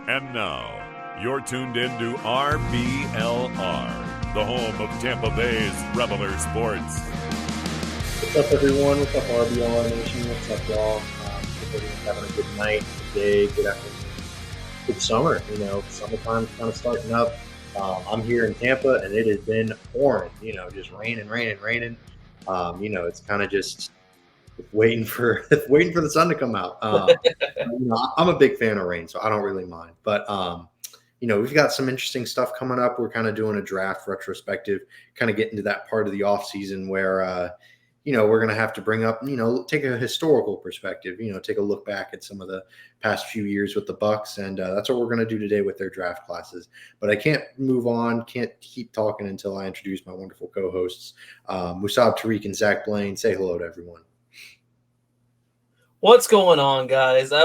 And now, you're tuned into RBLR, the home of Tampa Bay's RBLR Sports. What's up, everyone? What's up, RBLR Nation? What's up, y'all? Hope everyone's having a good night, good day, good afternoon, good summer. Summertime's kind of starting up. I'm here in Tampa, and it has been pouring, just raining. It's kind of just waiting for the sun to come out. I'm a big fan of rain, so I don't really mind. But we've got some interesting stuff coming up. We're kind of doing a draft retrospective, kind of getting to that part of the off season where we're going to have to bring up, take a historical perspective, take a look back at some of the past few years with the Bucs. And that's what we're going to do today with their draft classes. But I can't move on, can't keep talking until I introduce my wonderful co-hosts, Musab, Tariq, and Zach Blaine. Say hello to everyone. What's going on, guys? I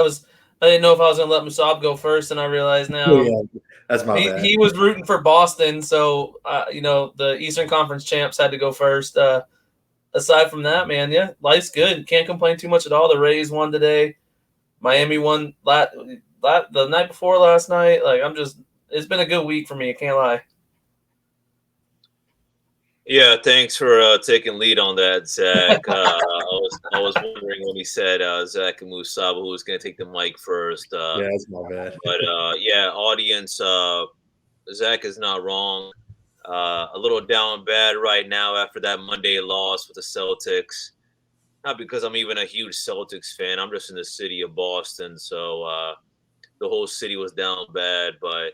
didn't know if I was going to let Musab go first, and I realize now that's my bad. He was rooting for Boston, so, the Eastern Conference champs had to go first. Aside from that, man, yeah, life's good. Can't complain too much at all. The Rays won today. Miami won the night before last night. It's been a good week for me. I can't lie. Yeah, thanks for taking lead on that, Zach. I was wondering when he said Zach and Musab who was going to take the mic first. Yeah, that's my bad. But audience, Zach is not wrong. A little down bad right now after that Monday loss with the Celtics. Not because I'm even a huge Celtics fan. I'm just in the city of Boston, so the whole city was down bad. But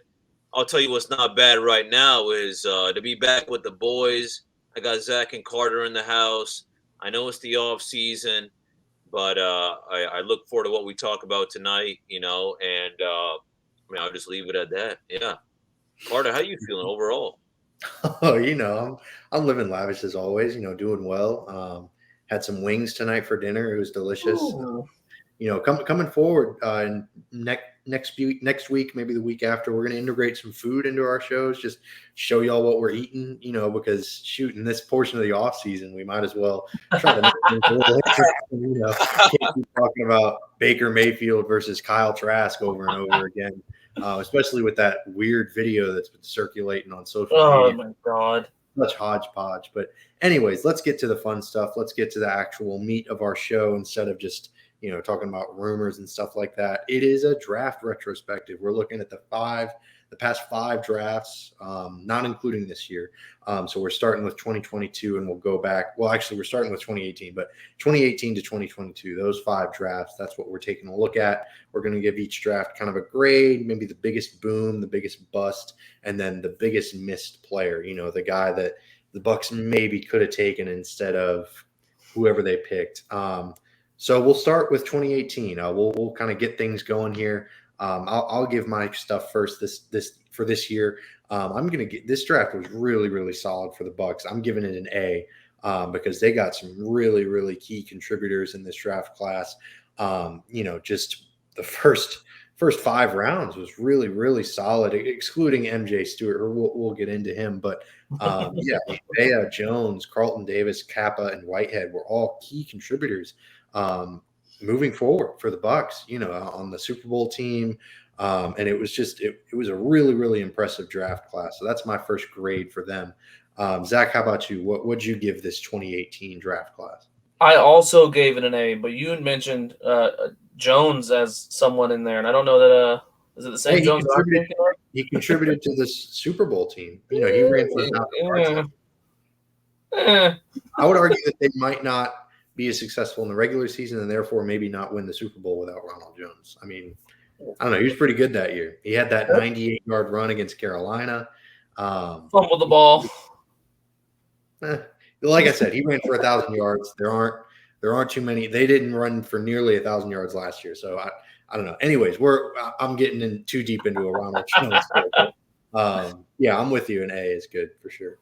I'll tell you what's not bad right now is to be back with the boys. I got Zach and Carter in the house. I know it's the off season, but I look forward to what we talk about tonight, and I'll just leave it at that. Yeah. Carter, how you feeling overall? Oh, I'm living lavish as always, doing well. Had some wings tonight for dinner. It was delicious. Coming forward next week, maybe the week after, we're going to integrate some food into our shows, just show y'all what we're eating, because in this portion of the off season, we might as well try to make things a little interesting, can't keep talking about Baker Mayfield versus Kyle Trask over and over again. Especially with that weird video that's been circulating on social media. Oh, my God. Much hodgepodge. But anyways, let's get to the fun stuff. Let's get to the actual meat of our show instead of just, talking about rumors and stuff like that. It is a draft retrospective. We're looking at the past five drafts, not including this year. So we're starting with 2022 and we'll go back. Well, actually, we're starting with 2018, but 2018 to 2022, those five drafts, that's what we're taking a look at. We're going to give each draft kind of a grade, maybe the biggest boom, the biggest bust, and then the biggest missed player, the guy that the Bucs maybe could have taken instead of whoever they picked. So we'll start with 2018. We'll kind of get things going here. I'll give my stuff first for this year. I'm going to get this draft was really, really solid for the Bucs. I'm giving it an A because they got some really, really key contributors in this draft class. Just the first five rounds was really, really solid, excluding MJ Stewart. We'll get into him, but Bea, Jones, Carlton Davis, Kappa, and Whitehead were all key contributors moving forward for the Bucs, on the Super Bowl team. And it was it was a really, really impressive draft class. So that's my first grade for them. Zach, how about you? What'd you give this 2018 draft class? I also gave it an A, but you mentioned Jones as someone in there, and I don't know that is it the same Jones? He contributed to the Super Bowl team. He ran for 1,000 yards. I would argue that they might not be as successful in the regular season and therefore maybe not win the Super Bowl without Ronald Jones. I mean, I don't know. He was pretty good that year. He had that 98-yard run against Carolina. Fumbled the ball. Like I said, he ran for 1,000 yards. There aren't too many. They didn't run for nearly 1,000 yards last year. So I don't know. Anyways, I'm getting in too deep into a Ronald Jones. I'm with you. An A is good for sure.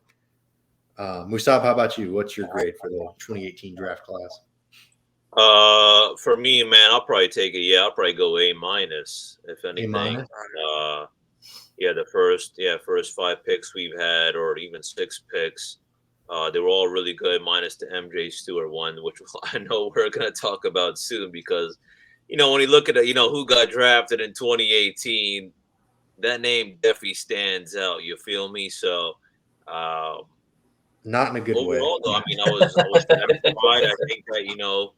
Musab, how about you? What's your grade for the 2018 draft class? For me, man, I'll probably take it. Yeah, I'll probably go A minus, if anything. The first 5 picks we've had, or even 6 picks, they were all really good, minus the MJ Stewart one, which I know we're gonna talk about soon because, when you look at who got drafted in 2018, that name definitely stands out. You feel me? So, Not in a good way. overall, though, I mean, I was satisfied. I think that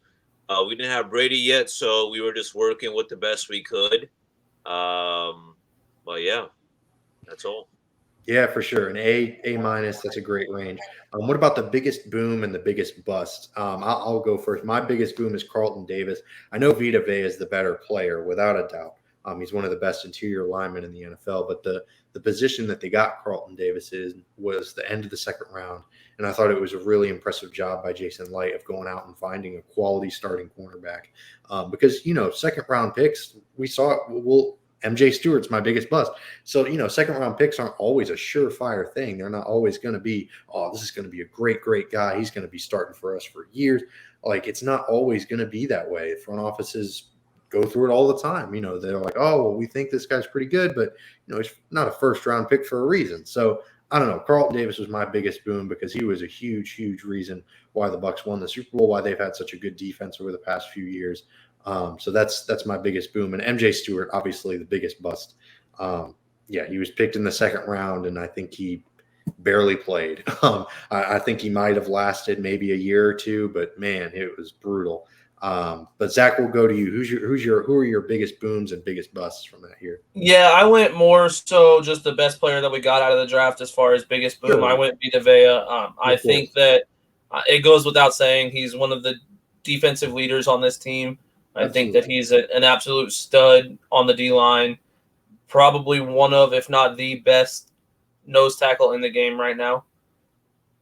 we didn't have Brady yet, so we were just working with the best we could. But yeah, that's all. Yeah, for sure. An A minus. That's a great range. What about the biggest boom and the biggest bust? I'll go first. My biggest boom is Carlton Davis. I know Vita Vea is the better player, without a doubt. He's one of the best interior linemen in the NFL. But the position that they got Carlton Davis in was the end of the second round, and I thought it was a really impressive job by Jason Light of going out and finding a quality starting cornerback. Because second round picks, we saw. Well, MJ Stewart's my biggest bust. So, second round picks aren't always a surefire thing. They're not always going to be, oh, this is going to be a great, great guy. He's going to be starting for us for years. Like, it's not always going to be that way. Front offices go through it all the time. They're like, oh, well, we think this guy's pretty good, but, he's not a first round pick for a reason. So, I don't know. Carlton Davis was my biggest boom because he was a huge, huge reason why the Bucs won the Super Bowl, why they've had such a good defense over the past few years. So that's my biggest boom. And MJ Stewart, obviously the biggest bust. Yeah, he was picked in the second round, and I think he barely played. I think he might have lasted maybe a year or two, but man, it was brutal. But Zach, we'll go to you. Who are your biggest booms and biggest busts from that year? Yeah, I went more so just the best player that we got out of the draft as far as biggest boom. Sure. I went Vita Vea. I think that it goes without saying he's one of the defensive leaders on this team. I think that he's an absolute stud on the D-line, probably one of, if not the best nose tackle in the game right now.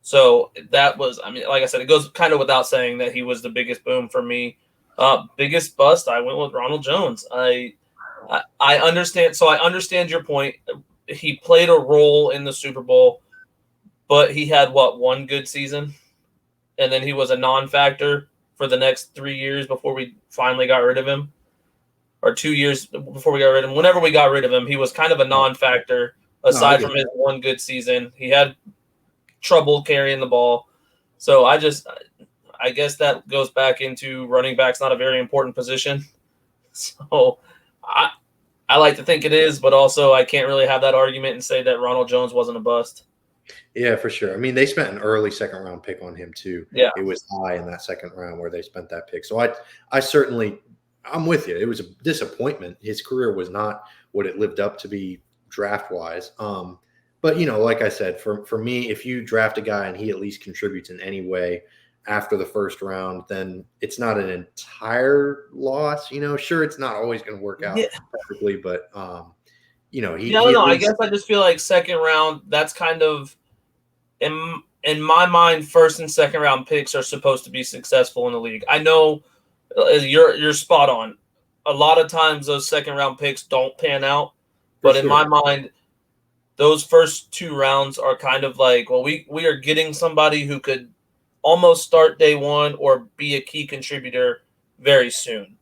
So that was, I mean, like I said, it goes kind of without saying that he was the biggest boom for me. Biggest bust, I went with Ronald Jones. I understand. So I understand your point. He played a role in the Super Bowl, but he had one good season, and then he was a non-factor for the next 3 years before we finally got rid of him, or 2 years before we got rid of him. Whenever we got rid of him, he was kind of a non-factor aside from his one good season. He had trouble carrying the ball. So I guess that goes back into running back's not a very important position. So I like to think it is, but also I can't really have that argument and say that Ronald Jones wasn't a bust. Yeah, for sure. I mean, they spent an early second round pick on him too. Yeah, it was high in that second round where they spent that pick. So I certainly, I'm with you. It was a disappointment. His career was not what it lived up to be draft wise. But like I said, for me, if you draft a guy and he at least contributes in any way after the first round, then it's not an entire loss. Sure, it's not always going to work out perfectly, but I guess I just feel like second round. That's kind of in my mind, first and second round picks are supposed to be successful in the league. I know you're spot on. A lot of times those second round picks don't pan out, but in my mind, those first 2 rounds are kind of like, well, we are getting somebody who could almost start day one or be a key contributor very soon.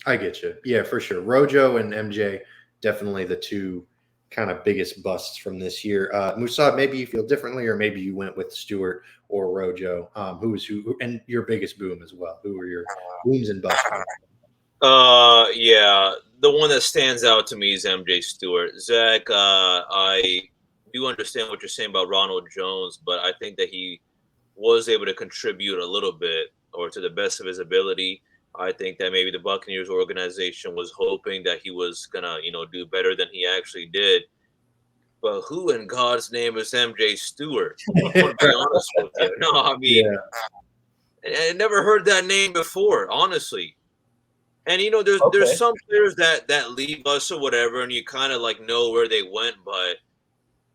I get you. Yeah, for sure. Rojo and MJ, definitely the two kind of biggest busts from this year. Musa, maybe you feel differently, or maybe you went with Stewart or Rojo. Who and your biggest boom as well? Who were your booms and busts? Yeah, the one that stands out to me is MJ Stewart. Zach, I do understand what you're saying about Ronald Jones, but I think that he was able to contribute a little bit, or to the best of his ability. I think that maybe the Buccaneers organization was hoping that he was gonna, do better than he actually did. But who in God's name is MJ Stewart? I'm gonna be honest with you. No, I mean, I never heard that name before, honestly. And there's some players that leave us or whatever, and you kind of like know where they went, but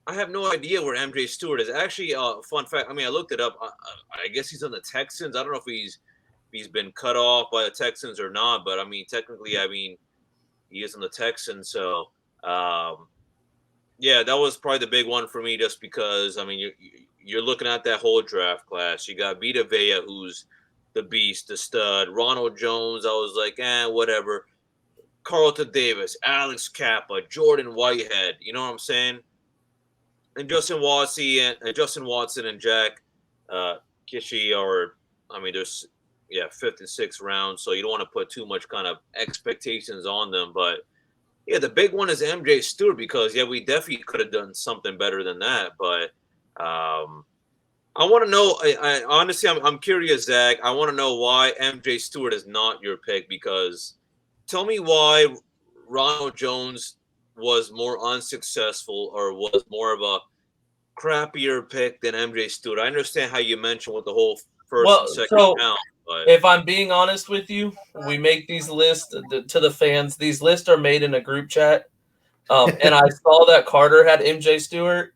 I have no idea where MJ Stewart is. Actually, fun fact. I mean, I looked it up. I guess he's on the Texans. I don't know if he's been cut off by the Texans or not, but I mean, technically, he is on the Texans. So, yeah, that was probably the big one for me, just because I mean, you're looking at that whole draft class. You got Vita Vea, who's the beast, the stud. Ronald Jones, I was like, whatever. Carlton Davis, Alex Kappa, Jordan Whitehead. You know what I'm saying? And Justin Watson and Jack Kishi are, I mean, there's 5th and 6th rounds, so you don't want to put too much kind of expectations on them. But Yeah, the big one is MJ Stewart because we definitely could have done something better than that. But I want to know. I honestly, I'm curious, Zach. I want to know why MJ Stewart is not your pick because tell me why Ronald Jones was more unsuccessful or was more of a crappier pick than MJ Stewart. I understand how you mentioned with the whole first and second round, but if I'm being honest with you, we make these lists to the fans. These lists are made in a group chat, and I saw that Carter had MJ Stewart,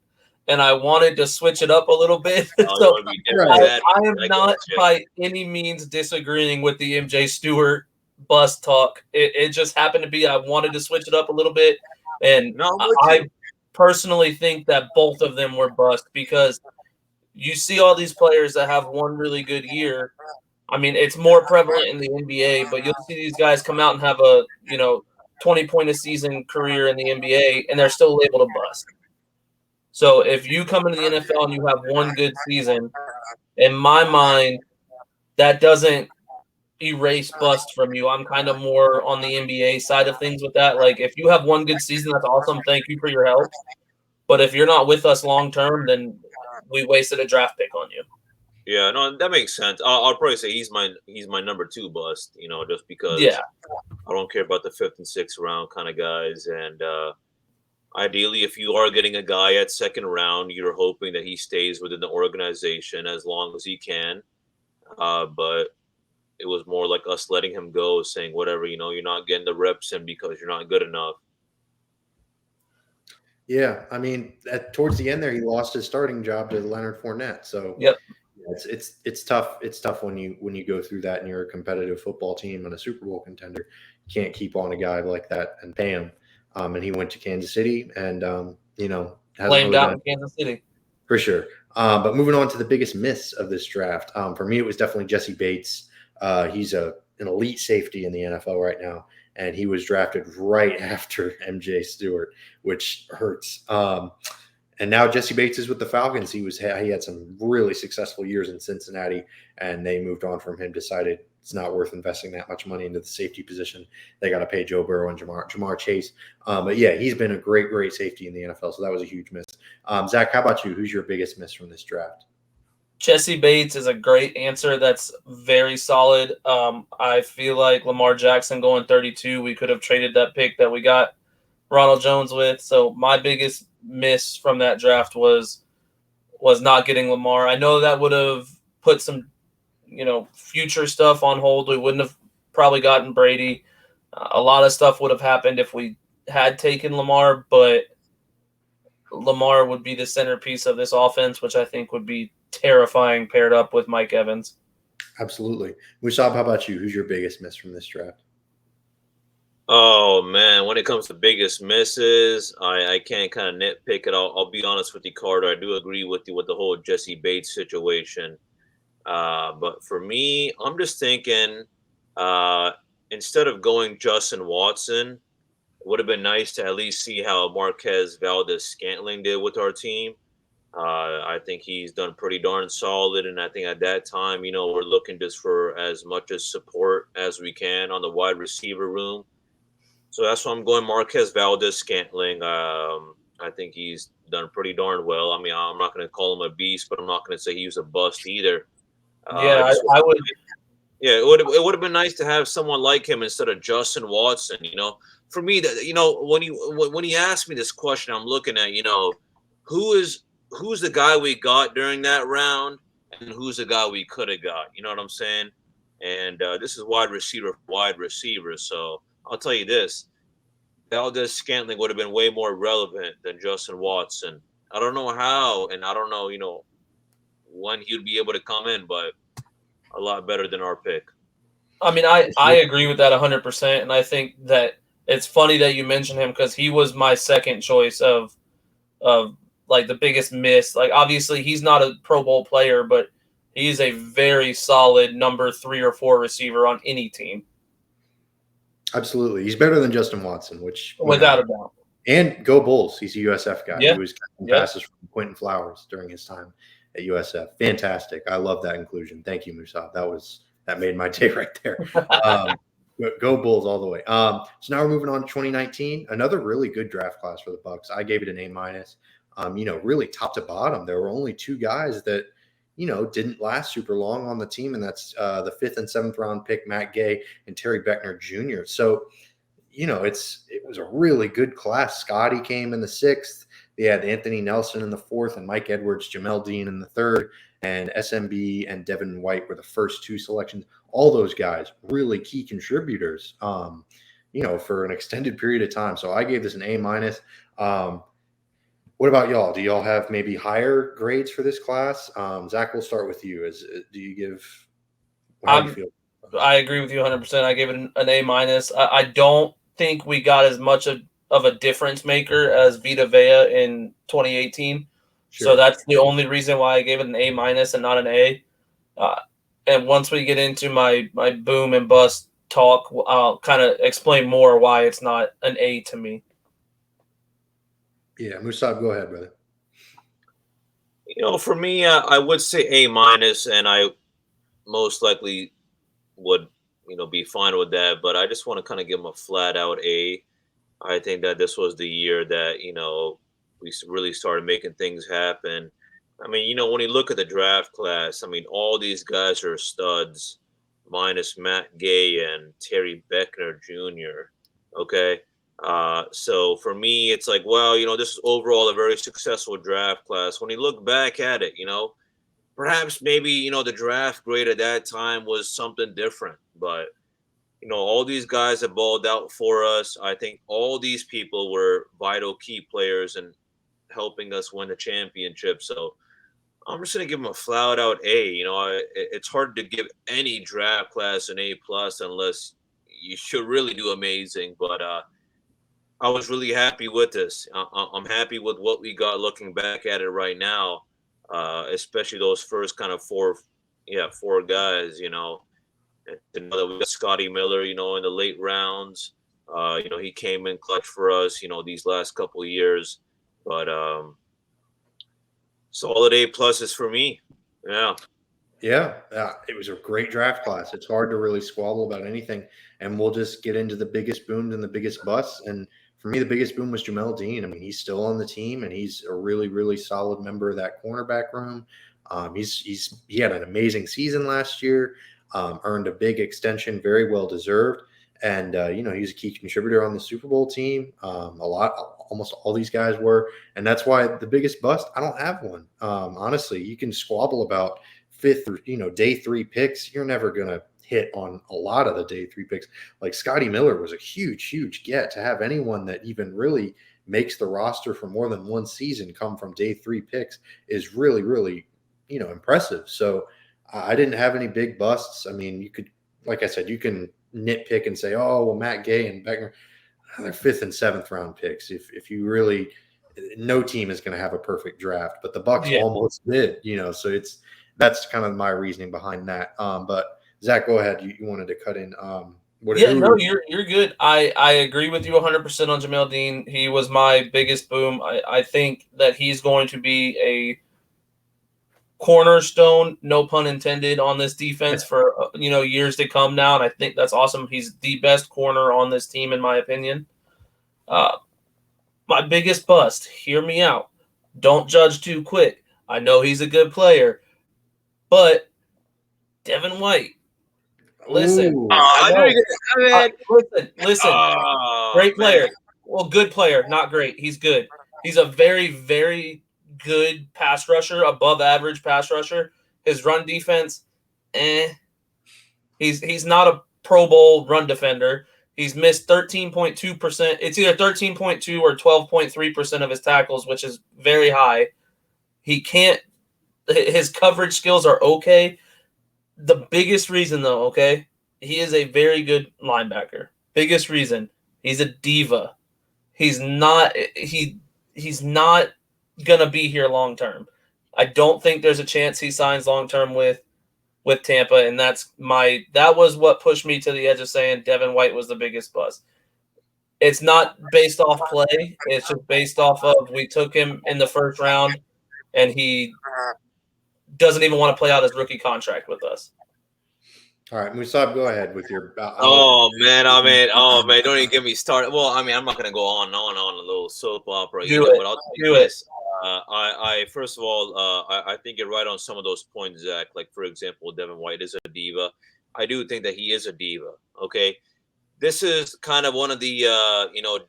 and I wanted to switch it up a little bit. So I am not by any means disagreeing with the MJ Stewart bust talk. It just happened to be I wanted to switch it up a little bit, and I personally think that both of them were bust because you see all these players that have one really good year. I mean, it's more prevalent in the NBA, but you'll see these guys come out and have a 20-point a season career in the NBA, and they're still able to bust. So if you come into the NFL and you have one good season, in my mind, that doesn't erase bust from you. I'm kind of more on the NBA side of things with that. Like, if you have one good season, that's awesome. Thank you for your help. But if you're not with us long term, then we wasted a draft pick on you. Yeah, no, that makes sense. I'll probably say he's my number 2 bust. Just because I don't care about the 5th and 6th round kind of guys. And ideally, if you are getting a guy at 2nd round, you're hoping that he stays within the organization as long as he can. But it was more like us letting him go, saying whatever, you're not getting the reps in because you're not good enough. Yeah, I mean, towards the end there, he lost his starting job to Leonard Fournette. So it's tough. It's tough when you go through that and you're a competitive football team and a Super Bowl contender. You can't keep on a guy like that and pay him. And he went to Kansas City and blamed out in Kansas City for sure. But moving on to the biggest miss of this draft, for me, it was definitely Jesse Bates. He's an elite safety in the NFL right now. And he was drafted right after MJ Stewart, which hurts. And now Jesse Bates is with the Falcons. He had some really successful years in Cincinnati, and they moved on from him, decided it's not worth investing that much money into the safety position. They got to pay Joe Burrow and Jamar Chase. But yeah, he's been a great safety in the NFL, so that was a huge miss. Zach, how about you? Who's your biggest miss from this draft? Jesse Bates is a great answer. That's very solid. I feel like Lamar Jackson going 32, we could have traded that pick that we got Ronald Jones with. So my biggest miss from that draft was not getting Lamar. I know that would have put some, future stuff on hold. We wouldn't have probably gotten Brady. A lot of stuff would have happened if we had taken Lamar, but Lamar would be the centerpiece of this offense, which I think would be terrifying paired up with Mike Evans. Absolutely. Musab, how about you? Who's your biggest miss from this draft? Oh man, when it comes to biggest misses, I can't kind of nitpick it. I'll be honest with you, Carter. I do agree with you with the whole Jesse Bates situation. But for me, I'm just thinking instead of going Justin Watson, it would have been nice to at least see how Marquez Valdes-Scantling did with our team. I think he's done pretty darn solid, and I think at that time, we're looking just for as much as support as we can on the wide receiver room. So that's why I'm going Marquez Valdes-Scantling. I think he's done pretty darn well. I mean, I'm not going to call him a beast, but I'm not going to say he was a bust either. I would. Yeah, it would have been nice to have someone like him instead of Justin Watson. For me, when he asked me this question, I'm looking at who's the guy we got during that round and who's the guy we could have got. You know what I'm saying? And this is wide receiver. So I'll tell you this: Valdes-Scantling would have been way more relevant than Justin Watson. I don't know how, and I don't know, when he'd be able to come in, but a lot better than our pick. I mean, I agree with that 100%, and I think that it's funny that you mentioned him because he was my second choice of like the biggest miss. Like, obviously, he's not a Pro Bowl player, but he's a very solid number 3 or 4 receiver on any team. Absolutely. He's better than Justin Watson, which without a doubt. And go Bulls. He's a USF guy. Yeah. He was catching passes from Quentin Flowers during his time at USF. Fantastic. I love that inclusion. Thank you, Musab. That made my day right there. Go Bulls all the way. So now we're moving on to 2019. Another really good draft class for the Bucs. I gave it an A-. Really top to bottom, there were only two guys that didn't last super long on the team, and that's the 5th and 7th round pick Matt Gay and Terry Beckner Jr. So it was a really good class. Scotty came in the 6th. They had Anthony Nelson in the 4th, and Mike Edwards, Jamel Dean in the 3rd, and SMB and Devin White were the first 2 selections. All those guys really key contributors, for an extended period of time. So I gave this an A-. What about y'all? Do y'all have maybe higher grades for this class? Zach, we'll start with you. Do you give? How do you feel? I agree with you 100%. I gave it an A-. I don't think we got as much of a difference maker as Vita Vea in 2018. Sure. So that's the only reason why I gave it an A- and not an A. And once we get into my boom and bust talk, I'll kind of explain more why it's not an A to me. Yeah, Musab, go ahead, brother. For me, I would say A-, and I most likely would, be fine with that. But I just want to kind of give him a flat out A. I think that this was the year that, we really started making things happen. I mean, when you look at the draft class, I mean, all these guys are studs, minus Matt Gay and Terry Beckner Jr., okay? So for me, it's like, well, this is overall a very successful draft class. When you look back at it, perhaps maybe, the draft grade at that time was something different. But, all these guys have balled out for us. I think all these people were vital key players in helping us win the championship. So I'm just going to give them a flat out A. It's hard to give any draft class an A+ unless you should really do amazing. But I was really happy with this. I'm happy with what we got looking back at it right now, especially those first kind of four guys, And we got Scotty Miller, in the late rounds. He came in clutch for us, these last couple of years. But solid A+ for me. Yeah. Yeah, it was a great draft class. It's hard to really squabble about anything. And we'll just get into the biggest booms and the biggest busts. And for me, the biggest boom was Jamel Dean. I mean, he's still on the team, and he's a really, really solid member of that cornerback room. He had an amazing season last year, earned a big extension, very well deserved. And, he's a key contributor on the Super Bowl team. Almost all these guys were. And that's why the biggest bust, I don't have one. Honestly, you can squabble about 5th or, day 3 picks. You're never going to hit on a lot of the day 3 picks. Like Scotty Miller was a huge get. To have anyone that even really makes the roster for more than one season come from day 3 picks is really, really, impressive. So I didn't have any big busts. I mean, you could, like I said, you can nitpick and say, oh, well, Matt Gay and Beckner, they're 5th and 7th round picks. If you really, no team is going to have a perfect draft, but the Bucs almost did, so that's kind of my reasoning behind that. But Zach, go ahead. You wanted to cut in. You're good. I agree with you 100% on Jamel Dean. He was my biggest boom. I think that he's going to be a cornerstone, no pun intended, on this defense for years to come now, and I think that's awesome. He's the best corner on this team, in my opinion. My biggest bust, hear me out. Don't judge too quick. I know he's a good player, but Devin White. Listen, listen. Great player. Well, good player, not great. He's good. He's a very, very good pass rusher, above average pass rusher. His run defense, He's not a Pro Bowl run defender. He's missed 13.2%. It's either 13.2 or 12.3% of his tackles, which is very high. His coverage skills are okay. The biggest reason, though, okay, he is a very good linebacker. Biggest reason, he's a diva. He's not gonna be here long term. I don't think there's a chance he signs long term with Tampa, and that was what pushed me to the edge of saying Devin White was the biggest bust. It's not based off play. It's just based off of we took him in the first round, and he doesn't even want to play out his rookie contract with us. All right, Musab, go ahead with your. Oh man, don't even get me started. Well, I mean, I'm not gonna go on and on a little soap opera Do either, it. but I'll tell you Do it. this. I first of all, I think you're right on some of those points, Zach. Like for example, Devin White is a diva. I do think that he is a diva. Okay, this is kind of one of the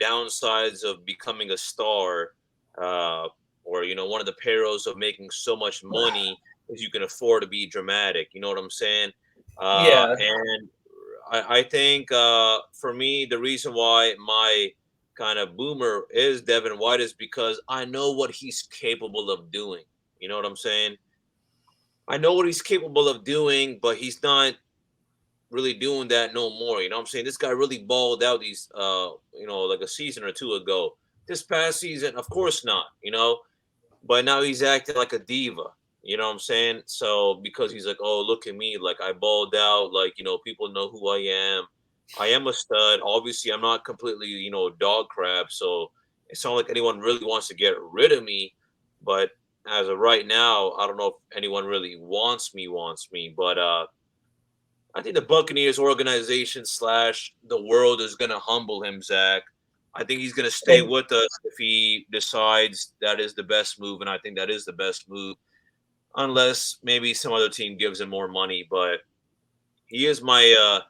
downsides of becoming a star, or one of the perils of making so much money is you can afford to be dramatic. You know what I'm saying? Yeah. And I think for me, the reason why my kind of boomer is Devin White is because I know what he's capable of doing. You know what I'm saying? I know what he's capable of doing, but he's not really doing that no more. You know what I'm saying? This guy really balled out these like a season or two ago. This past season, of course not, but now he's acting like a diva. You know what I'm saying? So because he's like, oh, look at me, like I balled out, like people know who I am. I am a stud. Obviously, I'm not completely, dog crap. So it's not like anyone really wants to get rid of me. But as of right now, I don't know if anyone really wants me. But I think the Buccaneers organization / the world is gonna humble him, Zach. I think he's gonna stay with us if he decides that is the best move, and I think that is the best move, unless maybe some other team gives him more money. But he is my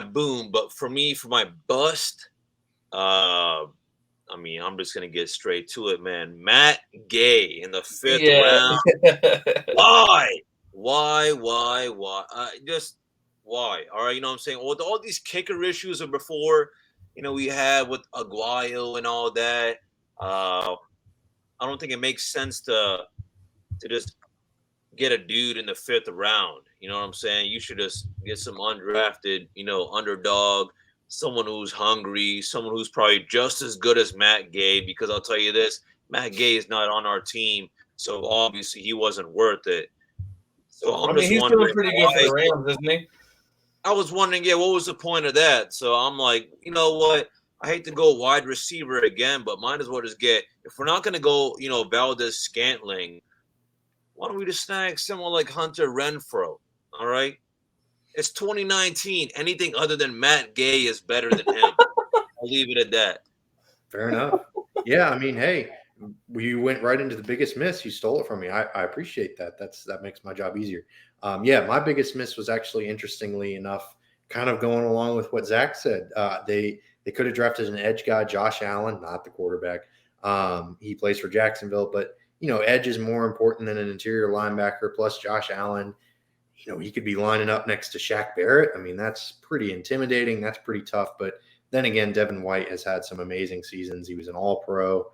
boom. But for me, for my bust, I'm just gonna get straight to it, man. Matt Gay in the 5th round. Why? Just why? All right, you know what I'm saying? All these kicker issues of before, we had with Aguayo and all that. I don't think it makes sense to just get a dude in the 5th round. You know what I'm saying? You should just get some undrafted, underdog, someone who's hungry, someone who's probably just as good as Matt Gay. Because I'll tell you this, Matt Gay is not on our team, so obviously he wasn't worth it. So I'm just he's wondering doing pretty good for the Rams, isn't he? I was wondering, what was the point of that? So I'm like, you know what? I hate to go wide receiver again, but might as well just get, if we're not going to go, Valdez Scantling, why don't we just snag someone like Hunter Renfro? All right. It's 2019. Anything other than Matt Gay is better than him. I'll leave it at that. Fair enough. Yeah, I mean, hey, you went right into the biggest miss. You stole it from me. I appreciate that. That makes my job easier. Yeah, my biggest miss was actually, interestingly enough, kind of going along with what Zach said. They could have drafted an edge guy, Josh Allen, not the quarterback. He plays for Jacksonville, but edge is more important than an interior linebacker. Plus, Josh Allen, he could be lining up next to Shaq Barrett. I mean, that's pretty intimidating. That's pretty tough. But then again, Devin White has had some amazing seasons. He was an All-Pro.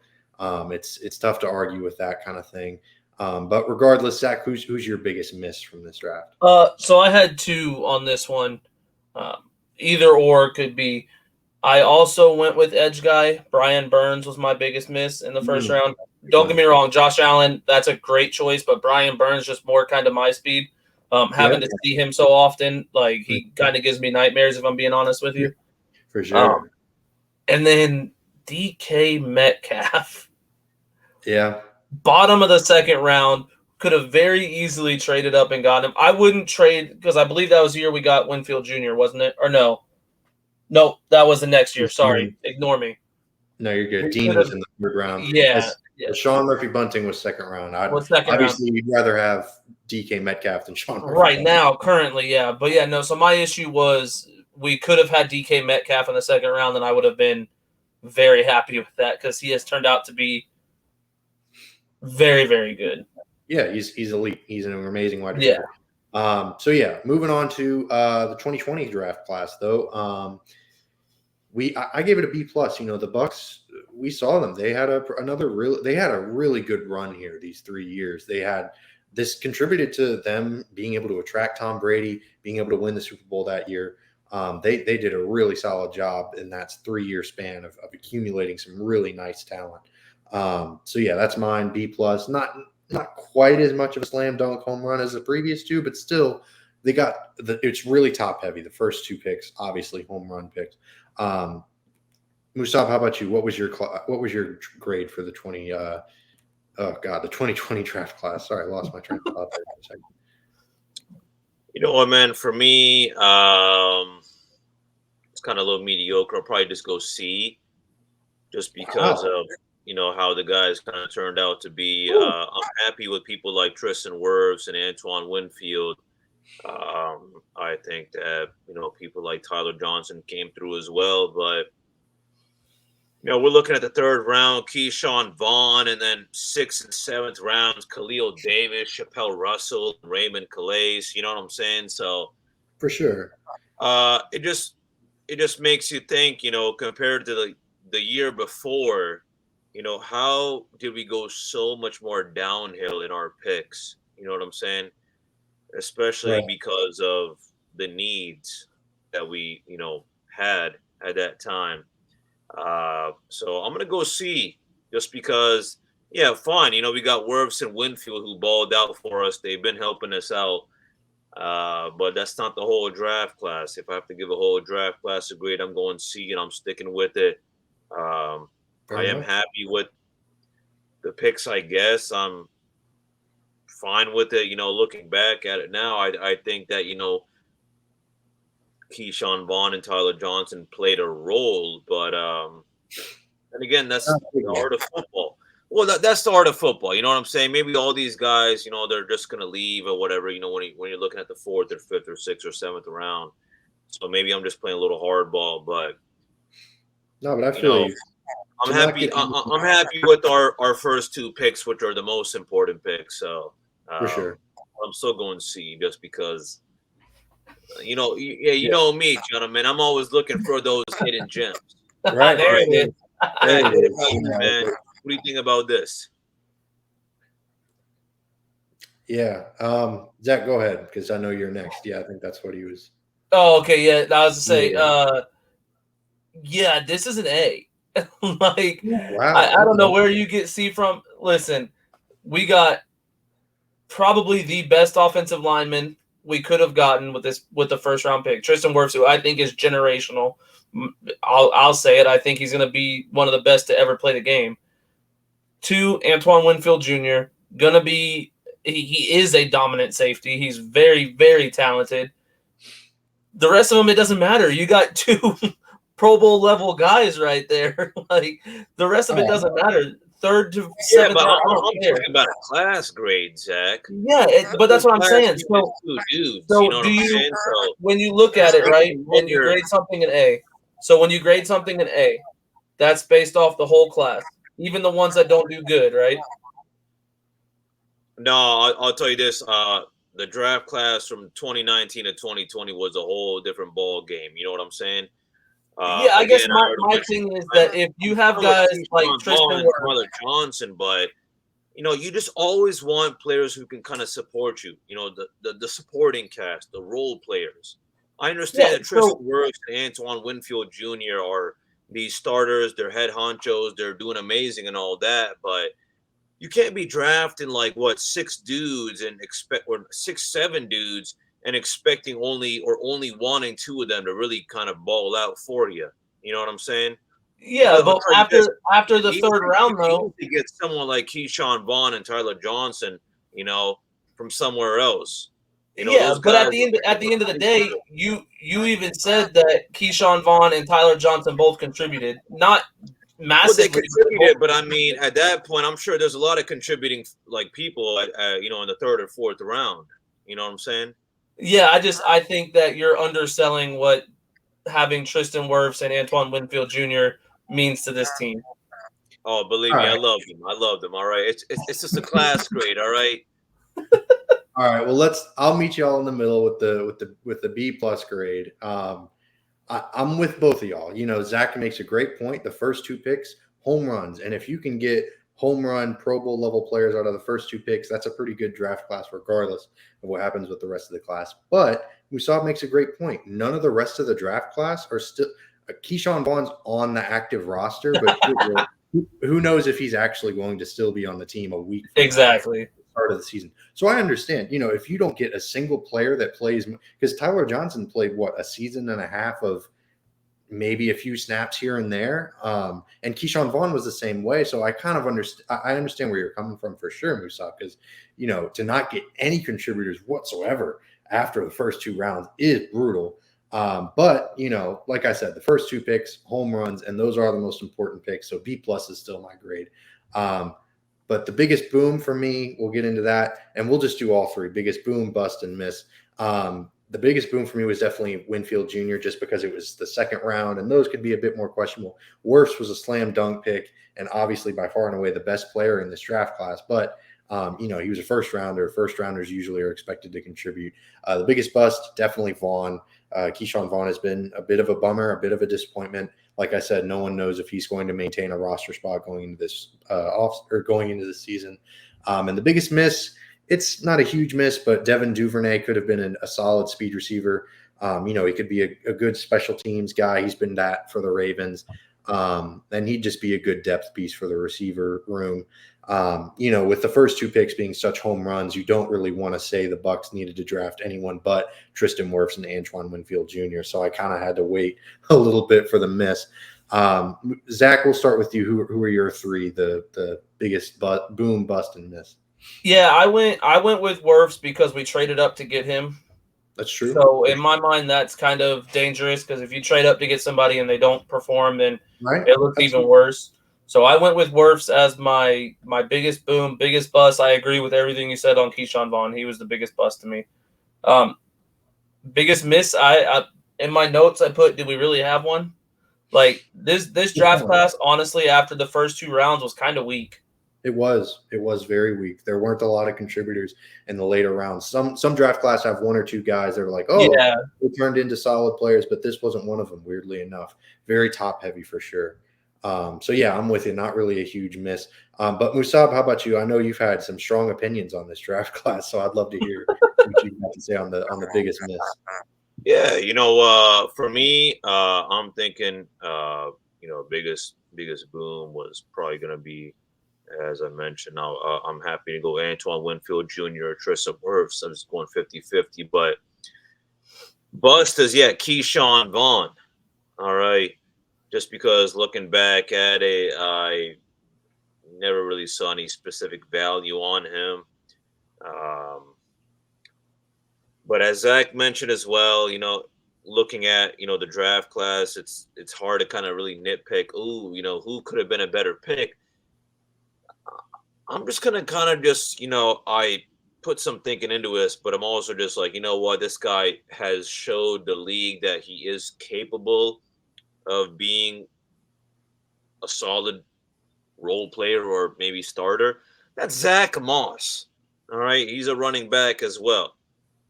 It's tough to argue with that kind of thing. But regardless, Zach, who's your biggest miss from this draft? So I had two on this one. Either or could be. I also went with edge guy. Brian Burns was my biggest miss in the first round. Don't get me wrong, Josh Allen, that's a great choice, but Brian Burns just more kind of my speed. Having to see him so often, like he kind of gives me nightmares if I'm being honest with you. For sure. And then DK Metcalf. Yeah. Bottom of the 2nd round, could have very easily traded up and got him. I wouldn't trade because I believe that was the year we got Winfield Jr., wasn't it? Or no? No, that was the next year. Sorry. Ignore me. No, you're good. Dean was in the 3rd round. Yeah. Sean Murphy-Bunting was 2nd round. Obviously, you'd rather have DK Metcalf than Sean Murphy. Right now, currently, yeah. But yeah, no. So my issue was we could have had DK Metcalf in the 2nd round, and I would have been very happy with that because he has turned out to be very, very good. Yeah, he's elite. He's an amazing wide receiver. Yeah. Moving on to the 2020 draft class, though. I gave it a B+. The Bucs, we saw them. They had a really good run here these 3 years. This contributed to them being able to attract Tom Brady, being able to win the Super Bowl that year. They did a really solid job in that 3-year span of accumulating some really nice talent. That's mine, B+. Not quite as much of a slam dunk home run as the previous two, but still it's really top heavy. The first 2 picks, obviously home run picks. Musab, how about you? What was your grade for the 2020 draft class? Sorry, I lost my train of thought there for a second. You know what, man? For me, it's kind of a little mediocre. I'll probably just go C, just because Wow. of how the guys kind of turned out to be. Ooh. I'm happy with people like Tristan Wirfs and Antoine Winfield. I think that people like Tyler Johnson came through as well, but we're looking at the third round, Keyshawn Vaughn, and then 6th and 7th rounds, Khalil Davis, Chappelle Russell, Raymond Calais. You know what I'm saying? So For sure. it just makes you think, compared to the year before, how did we go so much more downhill in our picks? You know what I'm saying? Especially Right. because of the needs that we, had at that time. So I'm gonna go C, just because. Yeah, fine. We got Wirfs and Winfield who balled out for us. They've been helping us out. But that's not the whole draft class. If I have to give a whole draft class a grade, I'm going C, and I'm sticking with it. Fair I am enough. happy with the picks. I guess I'm fine with it. Looking back at it now, I think that Keyshawn Vaughn and Tyler Johnson played a role, but and again, that's Not a big the one. art of football. Well, that's the art of football. You know what I'm saying? Maybe all these guys, they're just gonna leave or whatever. When you're looking at the 4th or 5th or 6th or 7th round. So maybe I'm just playing a little hardball, but No, but I you feel know, you. I'm To not happy. get I'm happy with our first 2 picks, which are the most important picks. So for sure. I'm still going C, just because yeah, you know me, gentlemen. I'm always looking for those hidden gems. Right. There All it right, is. There Zach, it what is. about you, man? What do you think about this? Yeah. Zach, go ahead, because I know you're next. Yeah, I think that's what he was. Oh, okay, yeah. I was to say, Yeah. yeah, this is an A. Like, Wow. I don't know Okay. where you get C from. Listen, we got probably the best offensive lineman we could have gotten with the first round pick, Tristan Wirfs, who I think is generational. I'll say it. I think he's going to be one of the best to ever play the game. 2, Antoine Winfield Jr. Gonna be he is a dominant safety. He's very, very talented. The rest of them, it doesn't matter. You got 2 Pro Bowl level guys right there. Like, the rest of it doesn't matter. 3rd to 7th Yeah, but round, I don't I'm care. talking about a class grade, Zach. Yeah, but that's what I'm Class saying. is So, 2 dudes. You so know what do I'm you saying? So when you look at just it, makes right, me and you wonder. grade something an A? So when you grade something an A, that's based off the whole class, even the ones that don't do good, right? No, I'll tell you this. The draft class from 2019 to 2020 was a whole different ball game. You know what I'm saying? Yeah, I guess Again, I already my mentioned thing is that if you have I'm with guys like Keyshawn Vaughn Tristan and Wirfs, Tyler Johnson, but you just always want players who can kind of support you. The supporting cast, the role players. I yeah. understand that So Tristan Wirfs and Antoine Winfield Jr. are these starters, they're head honchos, they're doing amazing and all that, but you can't be drafting like 6 dudes and expect, or 6, 7 dudes, and expecting only wanting 2 of them to really kind of ball out for you. You know what I'm saying? yeah, Because I'll but tell you this, after the you third round though, need to get someone like Keyshawn Vaughn and Tyler Johnson, from somewhere else. yeah, Those but guys at the end of the are day, you even said that Keyshawn Vaughn and Tyler Johnson both contributed, not well, they massively, but both. contributed, but I mean, at that point, I'm sure there's a lot of contributing like people, in the 3rd or 4th round. You know what I'm saying? Yeah, I think that you're underselling what having Tristan Wirfs and Antoine Winfield Jr. means to this team. Oh, believe All me, I right. love them. I love them. All right, it's just a class grade. All right. All right. Well, I'll meet you all in the middle with the B plus grade. I'm with both of y'all. Zach makes a great point. The first 2 picks, home runs. And if you can get home run Pro Bowl level players out of the first 2 picks, that's a pretty good draft class, regardless of what happens with the rest of the class. But Musab makes a great point. None of the rest of the draft class are still Keyshawn Vaughn's on the active roster, but who knows if he's actually going to still be on the team a week from now, Exactly. start of the season. So I understand, if you don't get a single player that plays, because Tyler Johnson played a season and a half of maybe a few snaps here and there. And Keyshawn Vaughn was the same way. So I kind of understand where you're coming from for sure, Musa, because, to not get any contributors whatsoever after the first 2 rounds is brutal. But, you know, like I said, the first 2 picks, home runs, and those are the most important picks. So B+ is still my grade. But the biggest boom for me, we'll get into that, and we'll just do all 3: biggest boom, bust, and miss. The biggest boom for me was definitely Winfield Jr., just because it was the 2nd round, and those could be a bit more questionable. Wirfs was a slam dunk pick, and obviously by far and away the best player in this draft class. But you know, he was a first rounder. First rounders usually are expected to contribute. The biggest bust, definitely Vaughn. Keyshawn Vaughn has been a bit of a bummer, a bit of a disappointment. Like I said, no one knows if he's going to maintain a roster spot going into this going into the season. And the biggest miss, it's not a huge miss, but Devin Duvernay could have been a solid speed receiver. You know, he could be a good special teams guy. He's been that for the Ravens. And he'd just be a good depth piece for the receiver room. You know, with the first 2 picks being such home runs, you don't really want to say the Bucs needed to draft anyone but Tristan Wirfs and Antoine Winfield Jr. So I kind of had to wait a little bit for the miss. Zach, we'll start with you. Who are your 3, the biggest boom, bust, and miss? Yeah, I went with Wirfs because we traded up to get him. That's true. So in my mind, that's kind of dangerous, because if you trade up to get somebody and they don't perform, then it looks even worse. So I went with Wirfs as my biggest boom, biggest bust. I agree with everything you said on Keyshawn Vaughn. He was the biggest bust to me. Biggest miss, I in my notes I put, did we really have one? Like this draft class, honestly, after the first 2 rounds was kind of weak. It was very weak. There weren't a lot of contributors in the later rounds. Some draft class have 1 or 2 guys that are like, oh, yeah, they turned into solid players, but this wasn't one of them, weirdly enough. Very top heavy for sure. So yeah, I'm with you. Not really a huge miss. But Musab, how about you? I know you've had some strong opinions on this draft class, so I'd love to hear what you have to say on the biggest miss. Yeah, you know, for me, I'm thinking, you know, biggest boom was probably going to be, as I mentioned. Now, I'm happy to go Antoine Winfield Jr. or Tristan Wirfs. I'm just going 50-50. But bust is, yeah, Keyshawn Vaughn. All right. Just because looking back at it, I never really saw any specific value on him. But as Zach mentioned as well, you know, looking at, you know, the draft class, it's hard to kind of really nitpick. Ooh, you know, who could have been a better pick? I'm just going to kind of just, you know, I put some thinking into this, but I'm also just like, you know what, this guy has showed the league that he is capable of being a solid role player or maybe starter. That's Zach Moss. All right. He's a running back as well.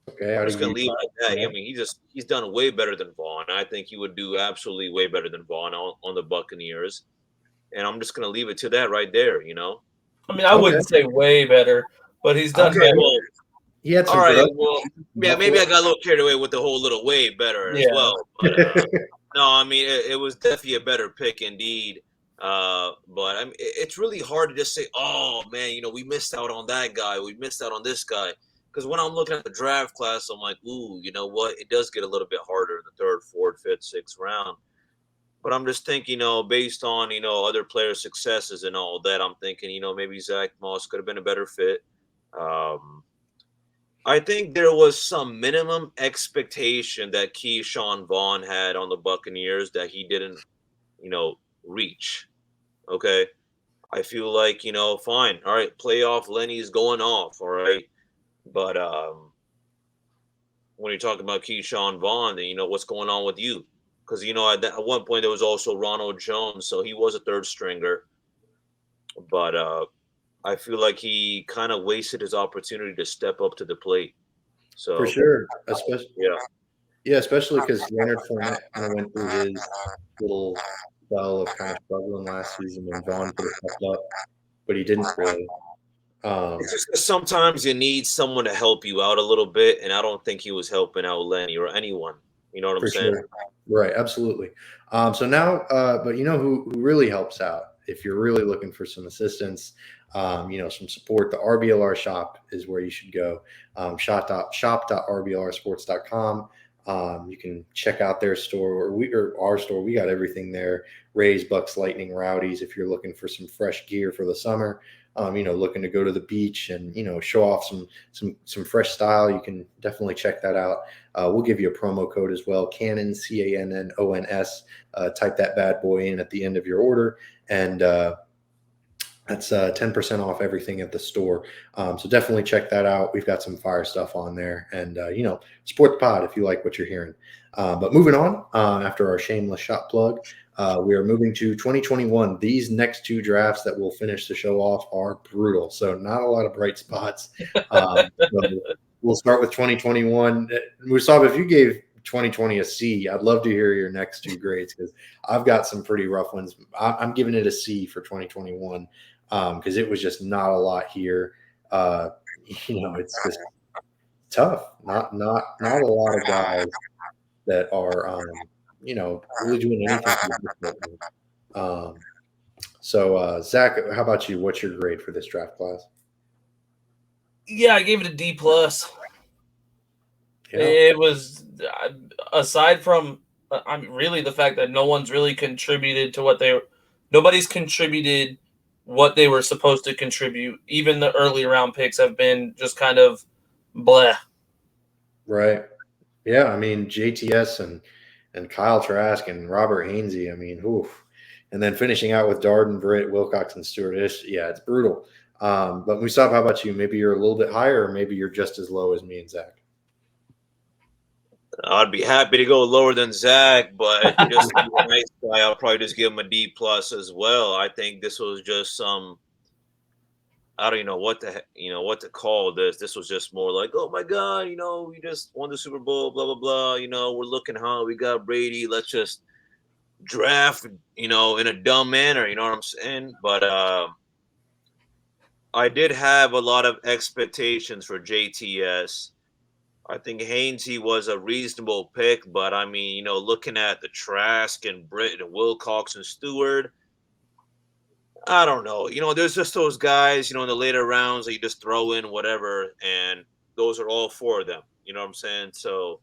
Okay. I'm just going to leave it at that. I mean, he's done way better than Vaughn. I think he would do absolutely way better than Vaughn on the Buccaneers. And I'm just going to leave it to that right there, you know? I mean, I wouldn't say way better, but he's done better. Well, he had some all right. Well, yeah, maybe I got a little carried away with the whole little way better as well. But, no, I mean, it was definitely a better pick indeed. But I mean, it's really hard to just say, oh, man, you know, we missed out on that guy. We missed out on this guy. Because when I'm looking at the draft class, I'm like, ooh, you know what? It does get a little bit harder in the 3rd, 4th, 5th, 6th round. But I'm just thinking, you know, based on, you know, other players' successes and all that, I'm thinking, you know, maybe Zach Moss could have been a better fit. I think there was some minimum expectation that Keyshawn Vaughn had on the Buccaneers that he didn't, you know, reach. Okay. I feel like, you know, fine. All right. Playoff Lenny's going off. All right. But when you're talking about Keyshawn Vaughn, then, you know, what's going on with you? Because, you know, at one point there was also Ronald Jones. So he was a 3rd stringer. But I feel like he kind of wasted his opportunity to step up to the plate. So for sure, especially because Leonard Fournette kind of went through his little spell of kind of struggling last season, and Vaughn could have stepped up, but he didn't really. It's just that sometimes you need someone to help you out a little bit, and I don't think he was helping out Lenny or anyone. You know what I'm saying? Sure. Right, absolutely. So now, but you know who really helps out if you're really looking for some assistance, you know, some support. The RBLR shop is where you should go. Shop.rblrsports.com. You can check out their store or our store. We got everything there. Rays, Bucks, Lightning, Rowdies. If you're looking for some fresh gear for the summer, looking to go to the beach and, show off some fresh style, you can definitely check that out. We'll give you a promo code as well, Cannon, CANNONS. Type that bad boy in at the end of your order, and that's 10% off everything at the store. So definitely check that out. We've got some fire stuff on there, and support the pod if you like what you're hearing. But moving on, after our shameless shot plug, we are moving to 2021. These next two drafts that we'll finish the show off are brutal, so not a lot of bright spots. So we'll start with 2021. Musab, if you gave 2020 a C, I'd love to hear your next two grades, because I've got some pretty rough ones. I'm giving it a C for 2021 because it was just not a lot here. It's just tough. Not a lot of guys that are really doing anything for the So Zach, how about you? What's your grade for this draft class? Yeah, I gave it a D plus. Yeah. It was, aside from really the fact that no one's really contributed to nobody's contributed what they were supposed to contribute. Even the early round picks have been just kind of bleh. Right. Yeah, I mean JTS and Kyle Trask and Robert Hainsey. I mean, oof. And then finishing out with Darden, Britt, Wilcox, and Stewart. It's brutal. But Musab, how about you? Maybe you're a little bit higher, or maybe you're just as low as me and Zach. I'd be happy to go lower than Zach, but just to be a nice guy, I'll probably just give him a D plus as well. I think this was just I don't even know what to call this. This was just more like, oh my God, we just won the Super Bowl, blah blah blah. We're looking hot. We got Brady. Let's just draft, in a dumb manner. You know what I'm saying? But I did have a lot of expectations for JTS. I think Hainsey was a reasonable pick, but I mean, looking at the Trask and Britt and Wilcox and Stewart, I don't know. There's just those guys, in the later rounds that you just throw in whatever, and those are all four of them. You know what I'm saying? So,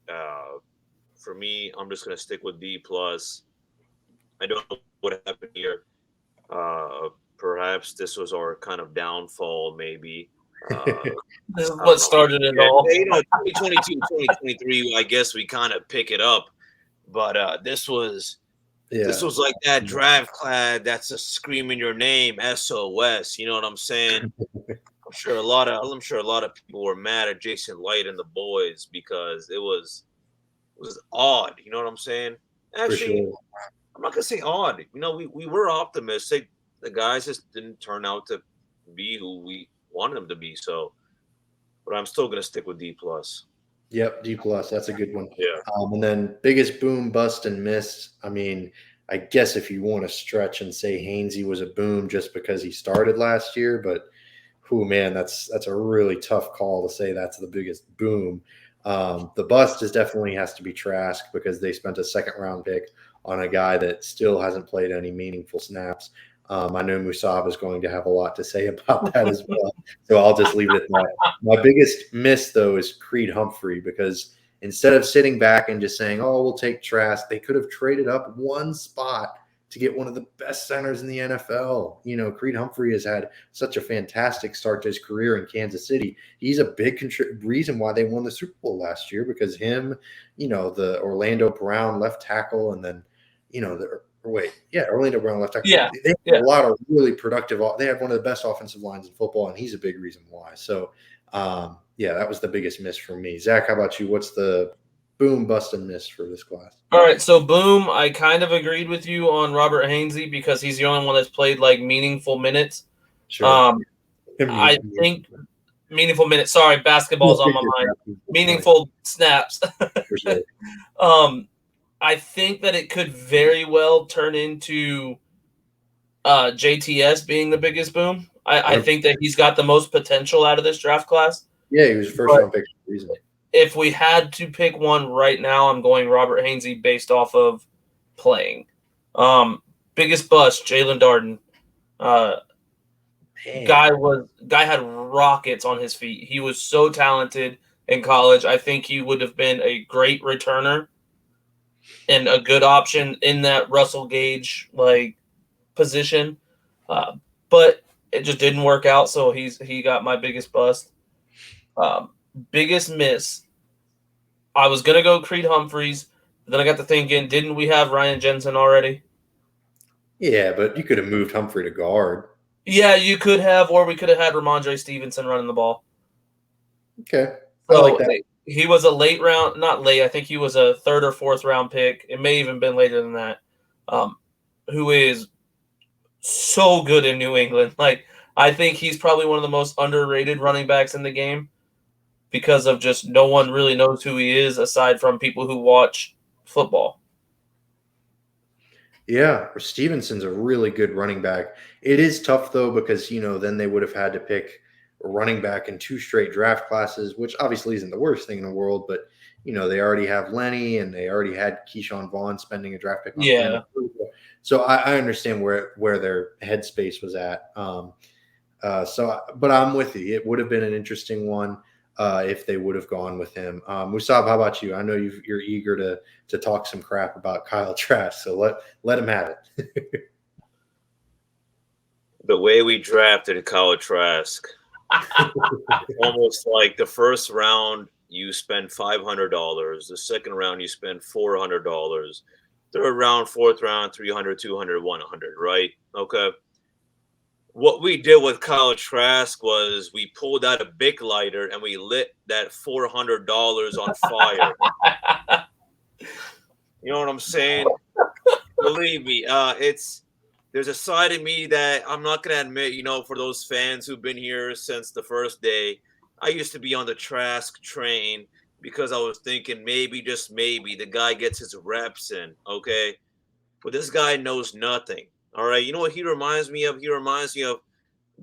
for me, I'm just gonna stick with D plus. I don't know what happened here. Perhaps this was our kind of downfall, maybe. This is what started it all. 2022, 2023, I guess we kind of pick it up. But this was like that draft class that's just screaming your name, SOS. You know what I'm saying? I'm sure a lot of people were mad at Jason Light and the boys because it was odd. You know what I'm saying? Actually, sure. I'm not gonna say odd. We were optimistic. The guys just didn't turn out to be who we wanted them to be. So, but I'm still gonna stick with D plus. Yep, D plus. That's a good one. Yeah. And then biggest boom, bust, and miss. I mean, I guess if you want to stretch and say Hainsey was a boom just because he started last year, but that's a really tough call to say that's the biggest boom. The bust definitely has to be Trask because they spent a second round pick on a guy that still hasn't played any meaningful snaps. I know Musab is going to have a lot to say about that as well, so I'll just leave it at that. My biggest miss, though, is Creed Humphrey, because instead of sitting back and just saying, oh, we'll take Trask, they could have traded up one spot to get one of the best centers in the NFL. Creed Humphrey has had such a fantastic start to his career in Kansas City. He's a big reason why they won the Super Bowl last year, because him, the Orlando Brown left tackle, and then, Orlando Brown left tackle. Yeah. They have a lot of really productive. They have one of the best offensive lines in football, and he's a big reason why. So, that was the biggest miss for me. Zach, how about you? What's the boom, bust, and miss for this class? All right, so boom, I kind of agreed with you on Robert Hainsey because he's the only one that's played like meaningful minutes. Sure. I think meaningful minutes. Sorry, basketball's on my mind. Meaningful snaps. For sure. I think that it could very well turn into JTS being the biggest boom. I think that he's got the most potential out of this draft class. Yeah, he was first round pick for a reason. If we had to pick one right now, I'm going Robert Hainsey based off of playing. Biggest bust, Jalen Darden. Guy had rockets on his feet. He was so talented in college. I think he would have been a great returner and a good option in that Russell Gage position. But it just didn't work out. So he got my biggest bust. Biggest miss. I was gonna go Creed Humphreys, but then I got to thinking, didn't we have Ryan Jensen already? Yeah, but you could have moved Humphrey to guard. Yeah, you could have, or we could have had Ramondre Stevenson running the ball. Okay. So I like that. he was a late round, not late. I think he was a 3rd or 4th round pick. It may even been later than that. Who is so good in New England. Like, I think he's probably one of the most underrated running backs in the game because of just no one really knows who he is aside from people who watch football. Yeah, Stevenson's a really good running back. It is tough though because then they would have had to pick a running back in 2 straight draft classes, which obviously isn't the worst thing in the world. But they already have Lenny and they already had Keyshawn Vaughn spending a draft pick on him. So I understand where their headspace was at. But I'm with you. It would have been an interesting one if they would have gone with him. Musab, how about you? I know you're eager to talk some crap about Kyle Trask, so let him have it. The way we drafted Kyle Trask, almost like the first round you spend $500, the second round you spend $400, third round, fourth round, 300, 200, 100, right? Okay. What we did with Kyle Trask was we pulled out a big lighter and we lit that $400 on fire. You know what I'm saying? Believe me, there's a side of me that I'm not going to admit, for those fans who've been here since the first day, I used to be on the Trask train because I was thinking maybe, just maybe, the guy gets his reps in, okay? But this guy knows nothing, all right? You know what he reminds me of? He reminds me of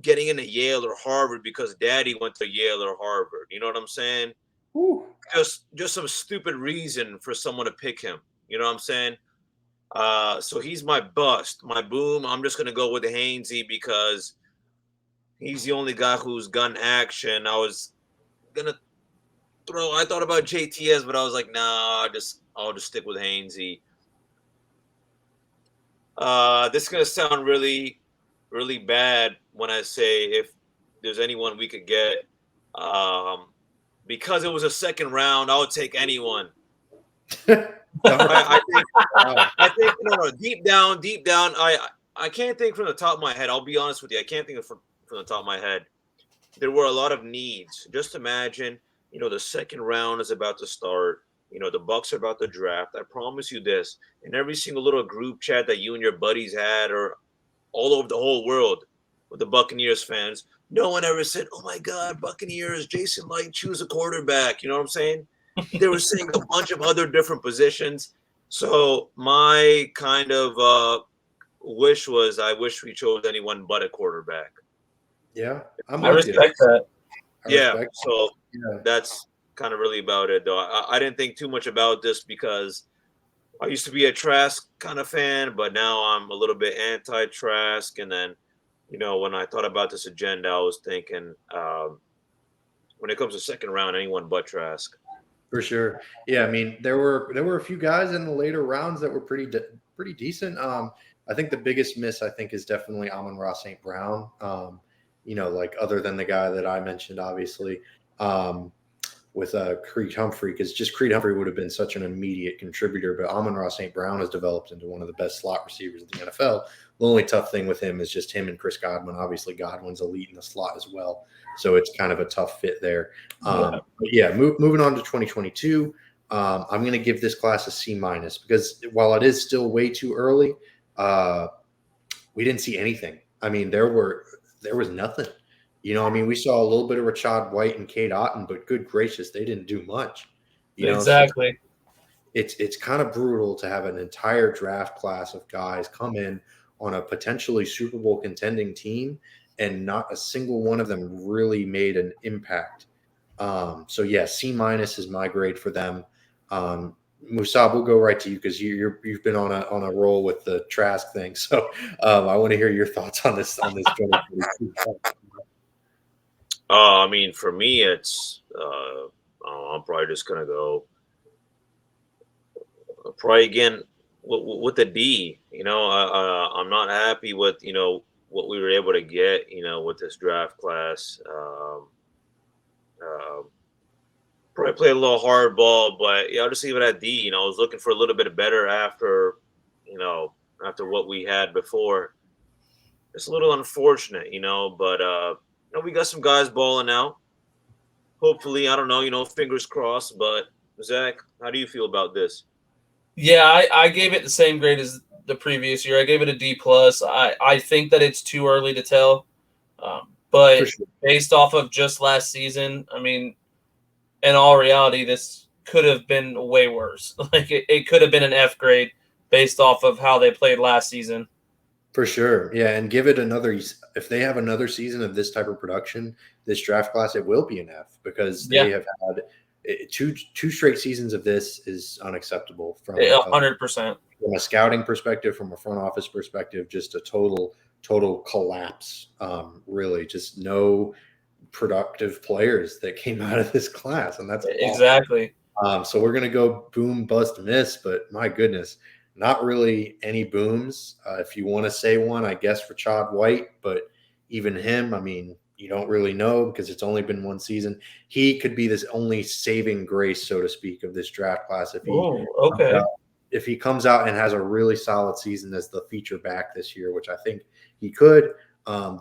getting into Yale or Harvard because daddy went to Yale or Harvard. You know what I'm saying? Ooh. Just some stupid reason for someone to pick him. You know what I'm saying? So he's my bust, my boom. I'm just gonna go with Hainsey because he's the only guy who's gun action. I was gonna I thought about JTS, but I was like, nah, I'll just stick with Hainsey. This is gonna sound really, really bad when I say if there's anyone we could get. Because it was a second round, I would take anyone. I think deep down, I can't think from the top of my head. I'll be honest with you, I can't think from the top of my head. There were a lot of needs. Just imagine, the second round is about to start. The Bucs are about to draft. I promise you this. In every single little group chat that you and your buddies had, or all over the whole world with the Buccaneers fans, no one ever said, "Oh my God, Buccaneers, Jason Light, choose a quarterback." You know what I'm saying? They were saying a bunch of other different positions. So my kind of wish was, I wish we chose anyone but a quarterback. Yeah, I respect that. So that's kind of really about it, though. I didn't think too much about this because I used to be a Trask kind of fan, but now I'm a little bit anti-Trask. And then, when I thought about this agenda, I was thinking when it comes to second round, anyone but Trask. For sure. Yeah, I mean, there were a few guys in the later rounds that were pretty decent. I think the biggest miss, I think, is definitely Amon-Ra St. Brown. Like other than the guy that I mentioned, obviously, with Creed Humphrey, because just Creed Humphrey would have been such an immediate contributor. But Amon-Ra St. Brown has developed into one of the best slot receivers in the NFL. The only tough thing with him is just him and Chris Godwin. Obviously, Godwin's elite in the slot as well. So it's kind of a tough fit there. Moving on to 2022, I'm going to give this class a C- because while it is still way too early, we didn't see anything. I mean, there was nothing. We saw a little bit of Rashad White and Cade Otton, but good gracious, they didn't do much. Exactly. So it's kind of brutal to have an entire draft class of guys come in on a potentially Super Bowl contending team, and not a single one of them really made an impact. So yeah, C- is my grade for them. Musab, we'll go right to you because you've been on a roll with the Trask thing. So I want to hear your thoughts on this. I mean, for me, it's I'm probably just gonna go probably again with the D. I'm not happy with what we were able to get, with this draft class. Probably play a little hardball, but I'll just leave it at D. I was looking for a little bit better after what we had before. It's a little unfortunate, but we got some guys balling out. Hopefully, I don't know, fingers crossed. But Zach, how do you feel about this? Yeah, I gave it the same grade as the previous year. I gave it a D plus. I think that it's too early to tell, but sure. Based off of just last season, I mean, in all reality, this could have been way worse. Like it could have been an F grade based off of how they played last season. For sure. Yeah. And give it another, if they have another season of this type of production, this draft class, it will be an F because they have had two straight seasons of this is unacceptable from 100%. From a scouting perspective, from a front office perspective, just a total collapse. Really just no productive players that came out of this class. And that's exactly. So we're going to go boom, bust, miss, but my goodness, not really any booms. If you want to say one, I guess Rashad White, but even him, I mean, you don't really know because it's only been one season. He could be this only saving grace, so to speak, of this draft class. If he comes out and has a really solid season as the feature back this year, which I think he could,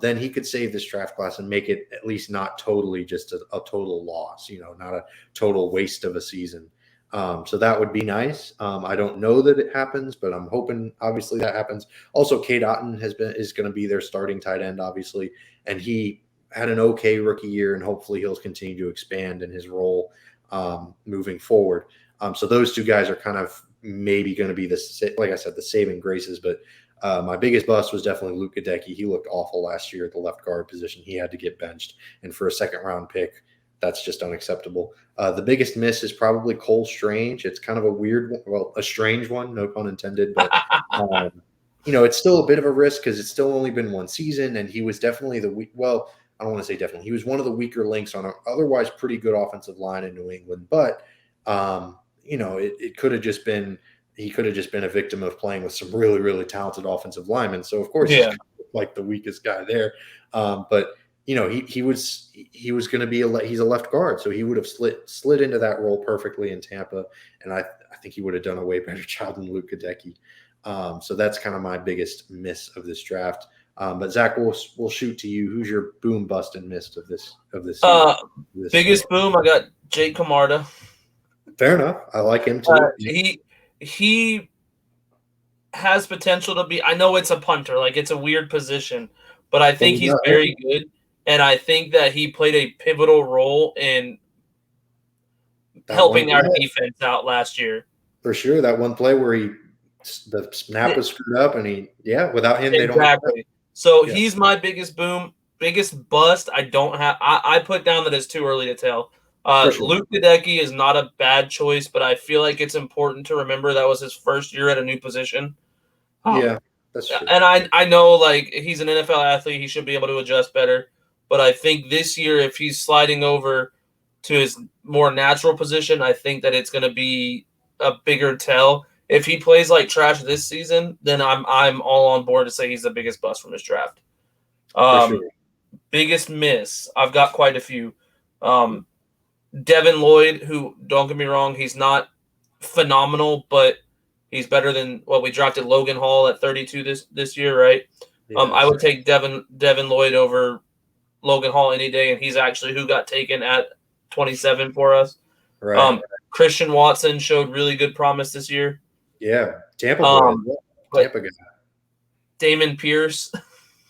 then he could save this draft class and make it at least not totally just a total loss, not a total waste of a season. So that would be nice. I don't know that it happens, but I'm hoping obviously that happens. Also, Cade Otton is going to be their starting tight end, obviously, and he had an okay rookie year, and hopefully he'll continue to expand in his role moving forward. So those two guys are kind of maybe going to be like I said, the saving graces. But my biggest bust was definitely Luke Gadecki. He looked awful last year at the left guard position. He had to get benched, and for a second round pick, that's just unacceptable. The biggest miss is probably Cole Strange. It's kind of a weird one, well, a strange one, no pun intended, but it's still a bit of a risk because it's still only been one season, and he was definitely I don't want to say definitely. He was one of the weaker links on an otherwise pretty good offensive line in New England, but it could have just been he could have just been a victim of playing with some really, really talented offensive linemen. So of course, he's kind of like the weakest guy there, but. He was going to be he's a left guard, so he would have slid into that role perfectly in Tampa, and I think he would have done a way better job than Luke Gadecki. So that's kind of my biggest miss of this draft. But Zach, we'll shoot to you. Who's your boom, bust, and miss of this biggest boom? I got Jake Camarda. Fair enough. I like him too. He has potential to be. I know it's a punter, like it's a weird position, but I think he's very good. And I think that he played a pivotal role in helping our defense out last year. For sure. That one play where the snap was screwed up and without him, they don't. Exactly. So he's my biggest boom. Biggest bust, I put down that it's too early to tell. Sure. Luke Gadecki is not a bad choice, but I feel like it's important to remember that was his first year at a new position. That's true. And I know, like, he's an NFL athlete. He should be able to adjust better. But I think this year, if he's sliding over to his more natural position, I think that it's going to be a bigger tell. If he plays like trash this season, then I'm all on board to say he's the biggest bust from this draft. Sure. Biggest miss, I've got quite a few. Devin Lloyd, who, don't get me wrong, he's not phenomenal, but he's better than we drafted Logan Hall at 32 this year, right? I would take Devin Lloyd over Logan Hall any day, and he's actually who got taken at 27 for us. Right. Christian Watson showed really good promise this year. Yeah, Tampa guy. Damon Pierce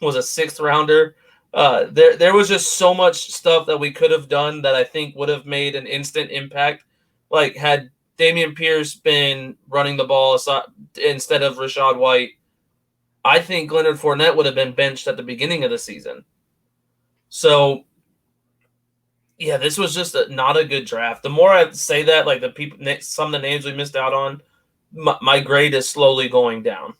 was a 6th rounder. There was just so much stuff that we could have done that I think would have made an instant impact. Like, had Dameon Pierce been running the ball instead of Rashad White, I think Leonard Fournette would have been benched at the beginning of the season. So, yeah, this was just not a good draft. The more I say that, like some of the names we missed out on, my grade is slowly going down.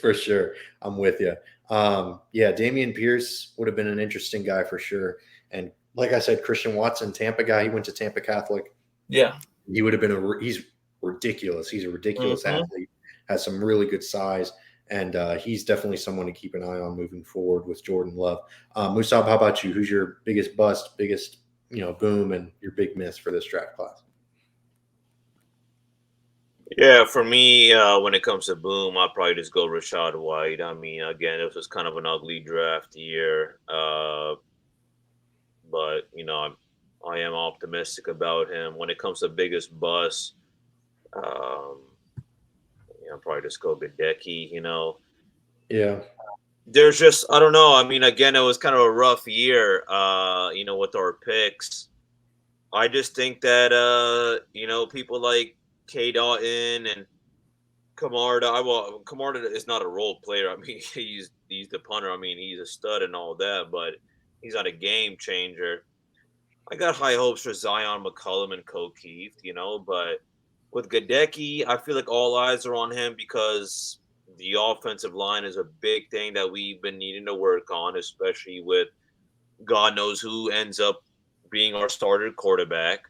For sure. I'm with you. Dameon Pierce would have been an interesting guy for sure. And like I said, Christian Watson, Tampa guy, he went to Tampa Catholic. Yeah. He would have been he's ridiculous. He's a ridiculous athlete, has some really good size. And he's definitely someone to keep an eye on moving forward with Jordan Love. Musab, how about you? Who's your biggest bust, biggest boom, and your big miss for this draft class? Yeah, for me, when it comes to boom, I'll probably just go Rashad White. I mean, again, it was kind of an ugly draft year, but I am optimistic about him. When it comes to biggest bust, I'll probably just go Gadecki. Yeah. There's just, I don't know. I mean, again, it was kind of a rough year, with our picks. I just think that, people like K. Dotton and Camarda. Camarda is not a role player. I mean, he's the punter. I mean, he's a stud and all that, but he's not a game changer. I got high hopes for Zion McCollum and O'Keefe, but with Gadecki, I feel like all eyes are on him because the offensive line is a big thing that we've been needing to work on, especially with God knows who ends up being our starter quarterback.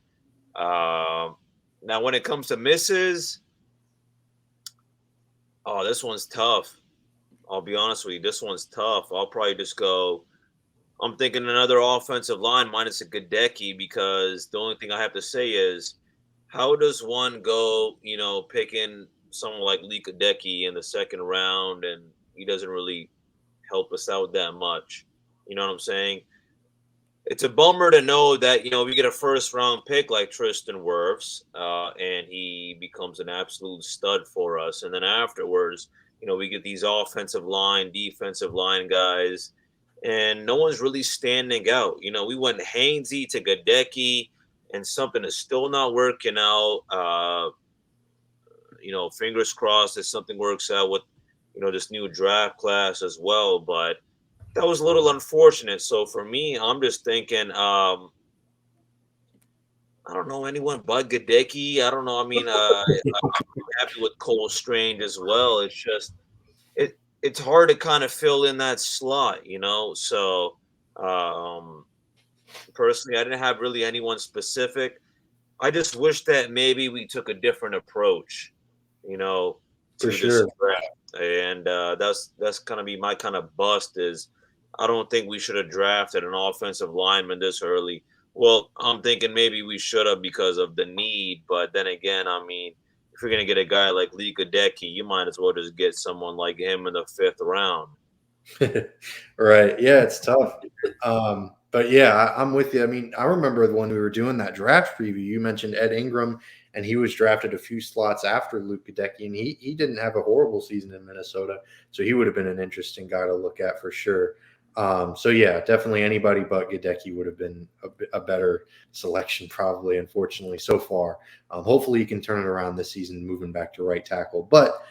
Now, when it comes to misses, this one's tough. I'll be honest with you. This one's tough. I'll probably just go. I'm thinking another offensive line minus a Gadecki because the only thing I have to say is, how does one go, picking someone like Lee Gadecki in the second round and he doesn't really help us out that much? You know what I'm saying? It's a bummer to know that, we get a first round pick like Tristan Wirfs and he becomes an absolute stud for us. And then afterwards, we get these offensive line, defensive line guys, and no one's really standing out. We went Hainsey to Gadecki, and something is still not working out. Fingers crossed that something works out with, this new draft class as well. But that was a little unfortunate. So for me, I'm just thinking, I don't know anyone but Gadecki. I don't know. I mean, I'm happy with Cole Strange as well. It's just, it's hard to kind of fill in that slot, So personally, I didn't have really anyone specific. I just wish that maybe we took a different approach, to this draft. And that's gonna be my kind of bust. Is I don't think we should have drafted an offensive lineman this early. Well, I'm thinking maybe we should have because of the need, but then again, I mean, if you're gonna get a guy like Lee Gadecki, you might as well just get someone like him in the 5th round. Right. Yeah, it's tough. But yeah, I'm with you. I mean, I remember when we were doing that draft preview, you mentioned Ed Ingram, and he was drafted a few slots after Luke Gadecki, and he didn't have a horrible season in Minnesota, so he would have been an interesting guy to look at for sure. So yeah, definitely anybody but Gadecki would have been a better selection, probably. Unfortunately, so far. Hopefully, you can turn it around this season, moving back to right tackle. But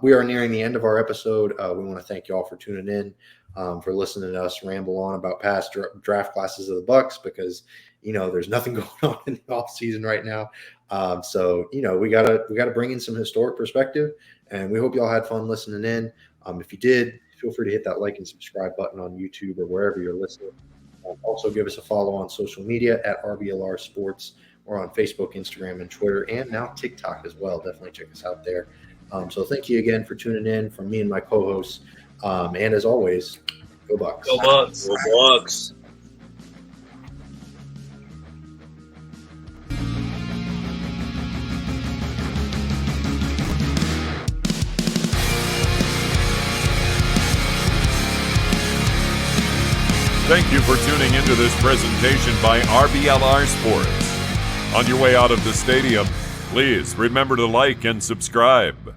we are nearing the end of our episode. We want to thank you all for tuning in, for listening to us ramble on about past draft classes of the Bucs, because there's nothing going on in the off season right now. So we gotta bring in some historic perspective, and we hope you all had fun listening in. If you did, feel free to hit that like and subscribe button on YouTube or wherever you're listening. Also, give us a follow on social media at RBLR Sports, or on Facebook, Instagram, and Twitter, and now TikTok as well. Definitely check us out there. So thank you again for tuning in from me and my co-hosts. And as always, go Bucs. Go Bucs. Go Bucs. Thank you for tuning into this presentation by RBLR Sports. On your way out of the stadium, please remember to like and subscribe.